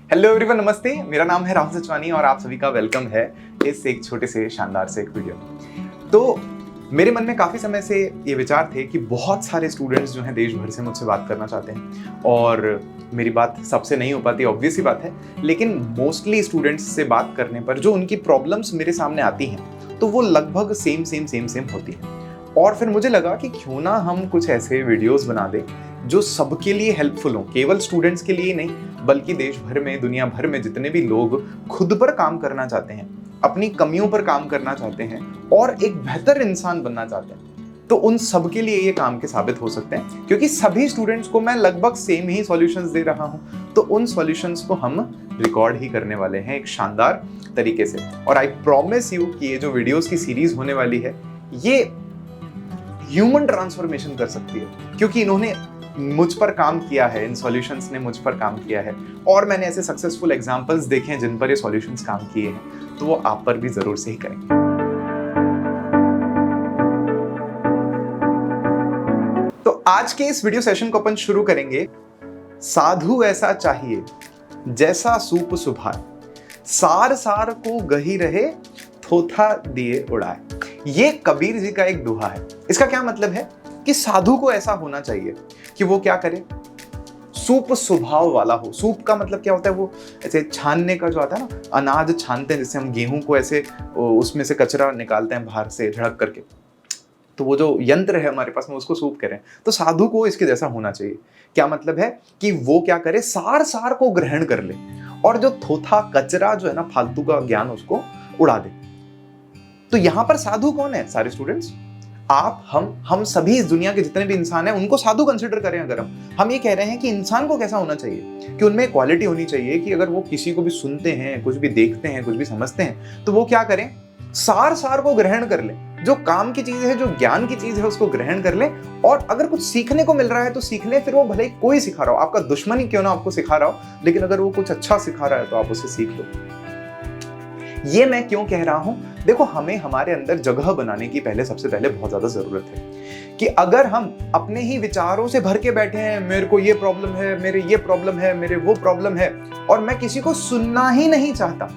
Hello everyone, नमस्ते। मेरा नाम है राहुल सचवानी और आप सभी का वेलकम है इस एक छोटे से शानदार से एक वीडियो। तो मेरे मन में काफ़ी समय से ये विचार थे कि बहुत सारे स्टूडेंट्स जो हैं देश भर से मुझसे बात करना चाहते हैं और मेरी बात सबसे नहीं हो पाती, ऑब्वियस ही बात है। लेकिन मोस्टली स्टूडेंट्स से बात करने पर जो उनकी प्रॉब्लम्स मेरे सामने आती हैं तो वो लगभग सेम होती हैं। और फिर मुझे लगा कि क्यों ना हम कुछ ऐसे वीडियोस बना दें जो सबके लिए हेल्पफुल हों, केवल स्टूडेंट्स के लिए ही नहीं बल्कि देश भर में, दुनिया भर में जितने भी लोग खुद पर काम करना चाहते हैं, अपनी कमियों पर काम करना चाहते हैं और एक बेहतर इंसान बनना चाहते हैं, तो उन सब के लिए ये काम के साबित हो सकते हैं। क्योंकि सभी स्टूडेंट्स को मैं लगभग सेम ही सॉल्यूशंस दे रहा हूं, तो उन सॉल्यूशंस को हम रिकॉर्ड ही करने वाले हैं एक शानदार तरीके से। और आई प्रॉमिस यू कि ये जो वीडियोस की सीरीज होने वाली है ये ह्यूमन ट्रांसफॉर्मेशन कर सकती है, क्योंकि इन्होंने मुझ पर काम किया है, इन सॉल्यूशंस ने मुझ पर काम किया है और मैंने ऐसे सक्सेसफुल एग्जांपल्स देखे हैं जिन पर ये सॉल्यूशंस काम किए हैं, तो वो आप पर भी जरूर से ही करेंगे। तो आज के इस वीडियो सेशन को अपन शुरू करेंगे। साधु ऐसा चाहिए जैसा सूप सुभाए, सार सार को गही रहे, थोथा दिए उड़ाए। ये कबीर जी का एक दोहा है। इसका क्या मतलब है कि साधु को ऐसा होना चाहिए कि वो क्या करे, सूप स्वभाव वाला हो। सूप का मतलब क्या होता है, वो ऐसे छानने का जो आता है ना, अनाज छानते हैं जैसे हम गेहूं को ऐसे उसमें से कचरा निकालते हैं बाहर से झड़क करके, तो वो जो यंत्र है हमारे पास में उसको सूप करें। तो साधु को इसके जैसा होना चाहिए। क्या मतलब है कि वो क्या करे, सार सार को ग्रहण कर ले और जो थोथा कचरा जो है ना, फालतू का ज्ञान, उसको उड़ा दे। तो यहां पर साधु कौन है? सारे स्टूडेंट्स, आप, हम सभी इस दुनिया के जितने भी इंसान हैं उनको साधु कंसिडर करें। अगर हम ये कह रहे हैं कि इंसान को कैसा होना चाहिए कि उनमें क्वालिटी होनी चाहिए कि अगर वो किसी को भी सुनते हैं, कुछ भी देखते हैं, कुछ भी समझते हैं, तो वो क्या करें, सार सार को ग्रहण कर ले। जो काम की चीज है, जो ज्ञान की चीज है, उसको ग्रहण कर ले। और अगर कुछ सीखने को मिल रहा है तो सीख ले, फिर वो भले ही कोई सिखा रहा हो, आपका दुश्मन ही क्यों ना आपको सिखा रहा हो, लेकिन अगर वो कुछ अच्छा सिखा रहा है तो आप उसे सीख लो। ये मैं क्यों कह रहा हूं? देखो, हमें हमारे अंदर जगह बनाने की सबसे पहले बहुत ज्यादा जरूरत है कि अगर हम अपने ही विचारों से भर के बैठे हैं, मेरे को ये प्रॉब्लम है, मेरे ये प्रॉब्लम है, मेरे वो प्रॉब्लम है, और मैं किसी को सुनना ही नहीं चाहता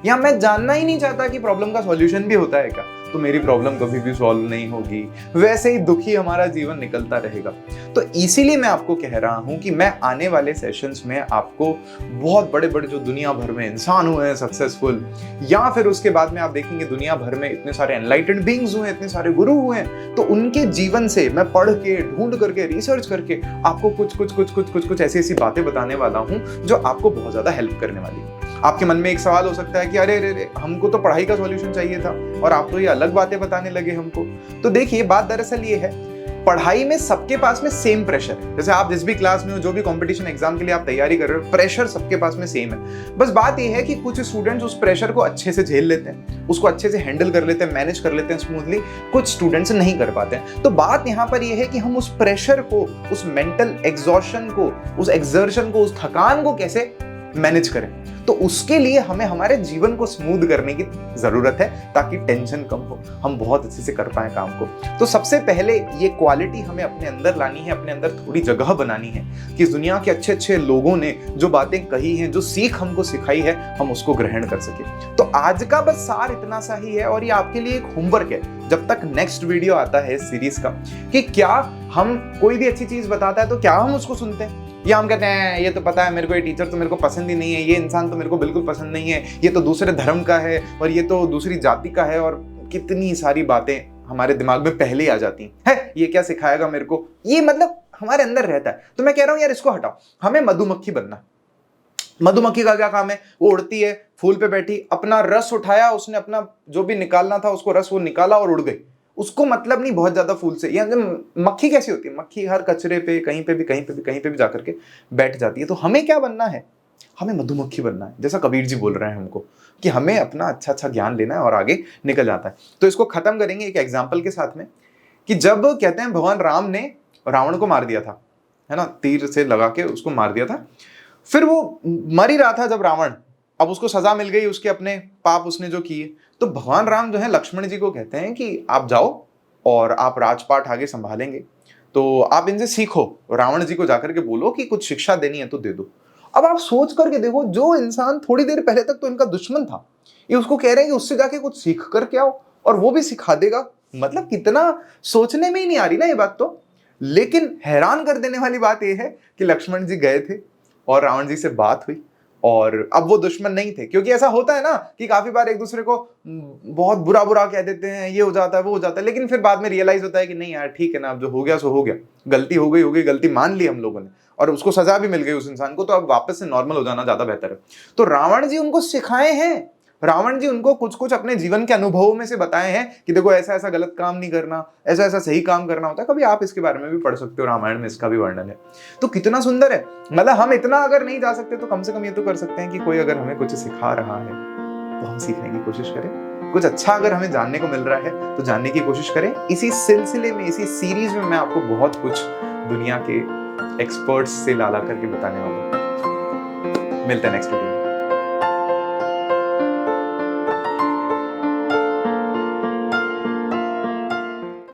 या मैं जानना ही नहीं चाहता कि प्रॉब्लम का सॉल्यूशन भी होता है क्या, तो मेरी प्रॉब्लम कभी भी सॉल्व नहीं होगी। वैसे ही दुखी हमारा जीवन निकलता रहेगा। तो इसीलिए मैं आपको कह रहा हूं कि मैं आने वाले सेशंस में आपको बहुत बड़े बड़े जो दुनिया भर में इंसान हुए हैं सक्सेसफुल, या फिर उसके बाद में आप देखेंगे दुनिया भर में इतने सारे एनलाइटेंड बीइंग्स हुए हैं, इतने सारे गुरु हुए हैं, तो उनके जीवन से मैं पढ़ के, ढूंढ करके, रिसर्च करके आपको कुछ ऐसी बातें बताने वाला हूं जो आपको बहुत ज्यादा हेल्प करने वाली है। आपके मन में एक सवाल हो सकता है कि अरे रे, हमको तो पढ़ाई का सॉल्यूशन चाहिए था और आप तो ये अलग बातें बताने लगे हमको। तो देखिए, बात दरअसल ये है, पढ़ाई में सबके पास में सेम प्रेशर है। जैसे आप जिस भी क्लास में हो, जो भी कंपटीशन एग्जाम के लिए आप तैयारी कर रहे हो, प्रेशर सबके पास में सेम है। बस बात यह है कि कुछ स्टूडेंट्स उस प्रेशर को अच्छे से झेल लेते हैं, उसको अच्छे से हैंडल कर लेते हैं, मैनेज कर लेते हैं स्मूथली, कुछ स्टूडेंट्स नहीं कर पाते हैं। तो बात यहाँ पर यह है कि हम उस प्रेशर को, उस मेंटल एग्जॉशन को, उस एक्सर्शन को, उस थकान को कैसे मैनेज करें। तो उसके लिए हमें हमारे जीवन को स्मूथ करने की जरूरत है ताकि टेंशन कम हो, हम बहुत अच्छे से कर पाए काम को। तो सबसे पहले ये क्वालिटी हमें अपने अंदर लानी है, अपने अंदर थोड़ी जगह बनानी है कि इस दुनिया के अच्छे अच्छे लोगों ने जो बातें कही हैं, जो सीख हमको सिखाई है, हम उसको ग्रहण कर सके। तो आज का बस सार इतना सा ही है और ये आपके लिए एक होमवर्क है जब तक नेक्स्ट वीडियो आता है इस सीरीज का, कि क्या हम कोई भी अच्छी चीज बताता है तो क्या हम उसको सुनते हैं, या हम कहते हैं ये तो पता है मेरे को, ये टीचर तो मेरे को पसंद ही नहीं है, ये इंसान तो मेरे को बिल्कुल पसंद नहीं है, ये तो दूसरे धर्म का है और ये तो दूसरी जाति का है, और कितनी सारी बातें हमारे दिमाग में पहले ही आ जाती हैं। ये क्या सिखाएगा मेरे को, ये मतलब हमारे अंदर रहता है। तो मैं कह रहा हूं यार, इसको हटाओ, हमें मधुमक्खी बनना। मधुमक्खी का क्या काम है? वो उड़ती है, फूल पे बैठी, अपना रस उठाया, उसने अपना जो भी निकालना था उसको रस वो निकाला और उड़ गई। उसको मतलब नहीं बहुत ज्यादा फूल से। यानी मक्खी कैसी होती है? मक्खी हर कचरे पे, कहीं पे भी जाकर के बैठ जाती है। तो हमें क्या बनना है? हमें मधुमक्खी बनना है, जैसा कबीर जी बोल रहे हैं हमको कि हमें अपना अच्छा ज्ञान लेना है और आगे निकल जाता है। तो इसको खत्म करेंगे एक एग्जाम्पल के साथ में, कि जब कहते हैं भगवान राम ने रावण को मार दिया था, है ना, तीर से लगा के उसको मार दिया था। फिर वो मर ही रहा था जब रावण, अब उसको सजा मिल गई उसके अपने पाप उसने जो किए। तो भगवान राम जो है लक्ष्मण जी को कहते हैं कि आप जाओ और आप राजपाट आगे संभालेंगे, तो आप इनसे सीखो, रावण जी को जाकर के बोलो कि कुछ शिक्षा देनी है तो दे दो। अब आप सोच करके देखो, जो इंसान थोड़ी देर पहले तक तो इनका दुश्मन था, ये उसको कह रहे हैं कि उससे जाके कुछ सीख कर के आओ, और वो भी सिखा देगा। मतलब कितना सोचने में ही नहीं आ रही ना ये बात तो। लेकिन हैरान कर देने वाली बात ये है कि लक्ष्मण जी गए थे और रावण जी से बात हुई, और अब वो दुश्मन नहीं थे। क्योंकि ऐसा होता है ना कि काफी बार एक दूसरे को बहुत बुरा बुरा कह देते हैं, ये हो जाता है वो हो जाता है, लेकिन फिर बाद में रियलाइज होता है कि नहीं यार ठीक है ना, अब जो हो गया सो हो गया, गलती हो गई, गलती मान ली हम लोगों ने, और उसको सजा भी मिल गई उस इंसान को, तो अब वापस से नॉर्मल हो जाना ज्यादा बेहतर है। तो रावण जी उनको सिखाए हैं, रावण जी उनको कुछ कुछ अपने जीवन के अनुभवों में से बताए हैं कि देखो ऐसा ऐसा गलत काम नहीं करना, ऐसा ऐसा सही काम करना होता है। कभी आप इसके बारे में भी पढ़ सकते हो, रामायण में इसका भी वर्णन है। तो कितना सुंदर है। मतलब हम इतना अगर नहीं जा सकते तो कम से कम ये तो कर सकते हैं कि कोई अगर हमें कुछ सिखा रहा है तो हम सीखने की कोशिश करें। कुछ अच्छा अगर हमें जानने को मिल रहा है तो जानने की कोशिश करें। इसी सिलसिले में, इसी सीरीज में मैं आपको बहुत कुछ दुनिया के एक्सपर्ट्स से ला करके बताने वाला हूँ। मिलते हैं नेक्स्ट वीडियो में।